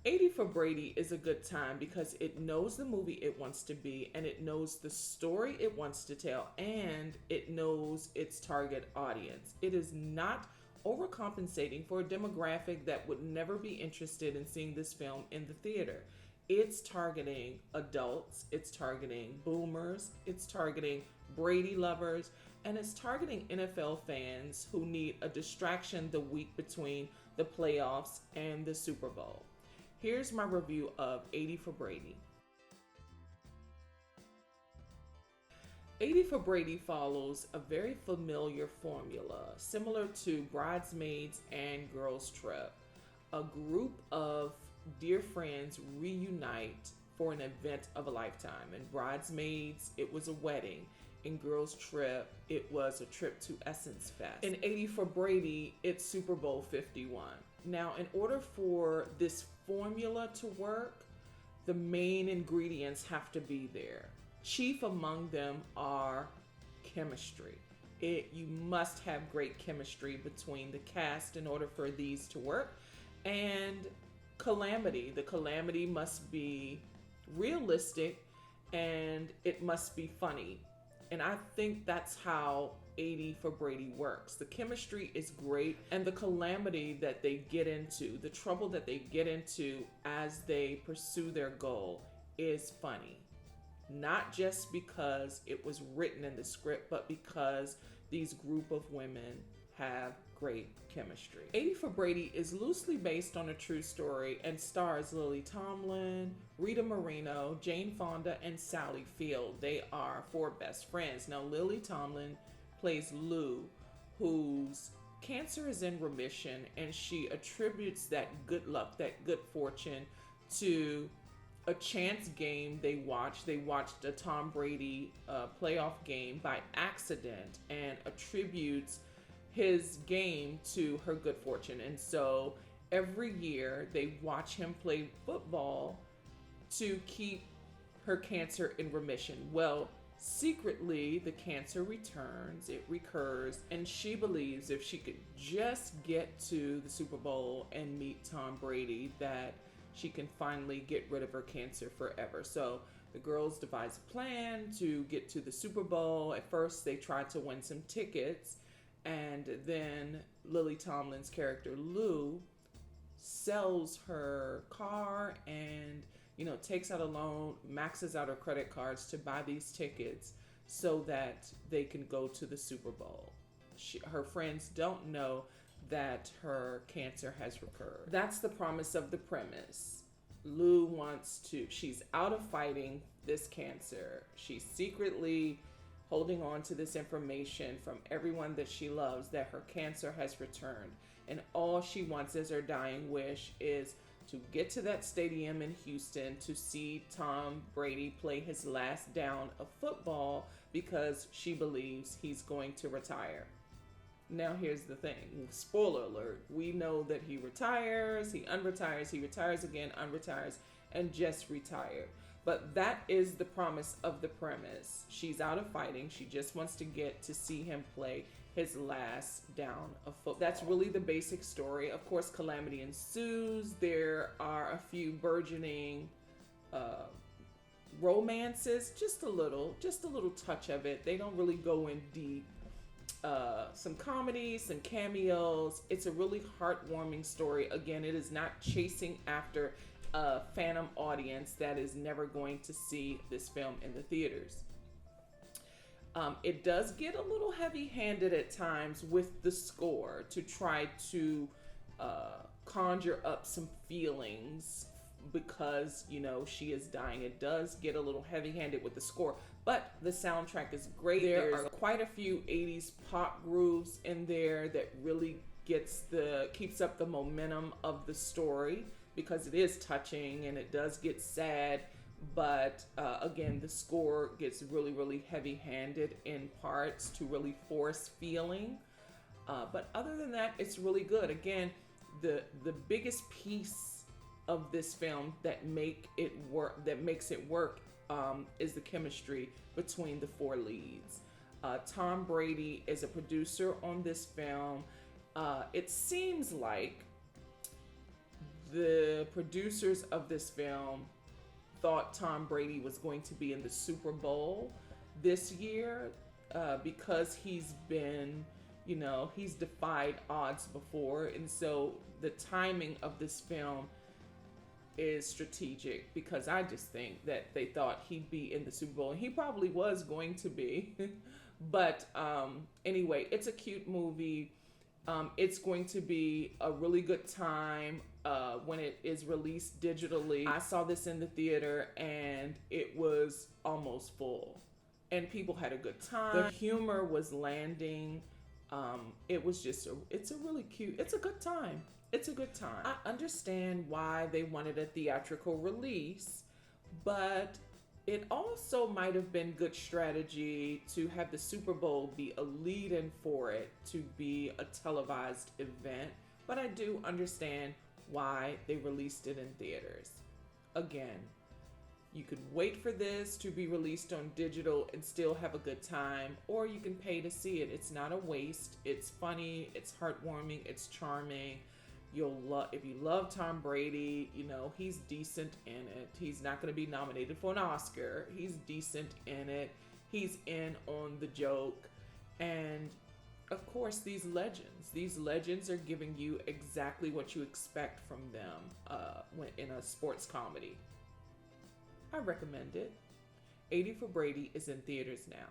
80 for Brady is a good time because it knows the movie it wants to be, and it knows the story it wants to tell, and it knows its target audience. It is not overcompensating for a demographic that would never be interested in seeing this film in the theater. It's targeting adults, it's targeting boomers, it's targeting Brady lovers, and it's targeting NFL fans who need a distraction the week between the playoffs and the Super Bowl. Here's my review of 80 for Brady. 80 for Brady follows a very familiar formula, similar to Bridesmaids and Girls Trip. A group of dear friends reunite for an event of a lifetime. In Bridesmaids, it was a wedding. In Girls Trip, it was a trip to Essence Fest. In 80 for Brady, it's Super Bowl 51. Now, in order for this formula to work, the main ingredients have to be there. Chief among them are chemistry. You must have great chemistry between the cast in order for these to work. And calamity. The calamity must be realistic and it must be funny. And I think that's how 80 for Brady works. The chemistry is great, and the calamity that they get into, the trouble that they get into as they pursue their goal is funny. Not just because it was written in the script, but because these group of women have great chemistry. 80 for Brady is loosely based on a true story and stars Lily Tomlin, Rita Moreno, Jane Fonda, and Sally Field. They are four best friends. Now, Lily Tomlin plays Lou, whose cancer is in remission, and she attributes that good luck, that good fortune, to a chance game they watched. They watched a Tom Brady playoff game by accident and attributes his game to her good fortune. And so every year they watch him play football to keep her cancer in remission. Well, secretly, the cancer returns, it recurs, and she believes if she could just get to the Super Bowl and meet Tom Brady, that she can finally get rid of her cancer forever. So the girls devise a plan to get to the Super Bowl. At first, they try to win some tickets, and then Lily Tomlin's character, Lou, sells her car and takes out a loan, maxes out her credit cards to buy these tickets so that they can go to the Super Bowl. Her friends don't know that her cancer has recurred. That's the promise of the premise. Lou she's out of fighting this cancer. She's secretly holding on to this information from everyone that she loves, that her cancer has returned. And all she wants as her dying wish is to get to that stadium in Houston to see Tom Brady play his last down of football, because she believes he's going to retire. Now here's the thing, spoiler alert, we know that he retires, he unretires, he retires again, unretires, and just retired. But that is the promise of the premise. She's out of fighting, she just wants to get to see him play his last down of football. That's really the basic story. Of course, calamity ensues. There are a few burgeoning romances, just a little touch of it. They don't really go in deep. Some comedy, some cameos. It's a really heartwarming story. Again, it is not chasing after a phantom audience that is never going to see this film in the theaters. It does get a little heavy-handed at times with the score to try to conjure up some feelings because, she is dying. It does get a little heavy-handed with the score, but the soundtrack is great. There are quite a few 80s pop grooves in there that really keeps up the momentum of the story, because it is touching and it does get sad. But again, the score gets really, really heavy-handed in parts to really force feeling. But other than that, it's really good. Again, the biggest piece of this film that makes it work is the chemistry between the four leads. Tom Brady is a producer on this film. It seems like The producers of this film thought Tom Brady was going to be in the Super Bowl this year because he's been, he's defied odds before. And so the timing of this film is strategic because I just think that they thought he'd be in the Super Bowl, and he probably was going to be. But anyway, it's a cute movie. It's going to be a really good time when it is released digitally. I saw this in the theater and it was almost full, and people had a good time. The humor was landing. It was just it's a really cute. It's a good time. It's a good time. I understand why they wanted a theatrical release, but it also might have been good strategy to have the Super Bowl be a lead-in for it to be a televised event. But I do understand why they released it in theaters. Again, you could wait for this to be released on digital and still have a good time, or you can pay to see it. It's not a waste. It's funny, it's heartwarming, it's charming. If you love Tom Brady, he's decent in it. He's not going to be nominated for an Oscar. He's decent in it. He's in on the joke. And of course, these legends are giving you exactly what you expect from them when in a sports comedy. I recommend it. 80 for Brady is in theaters now.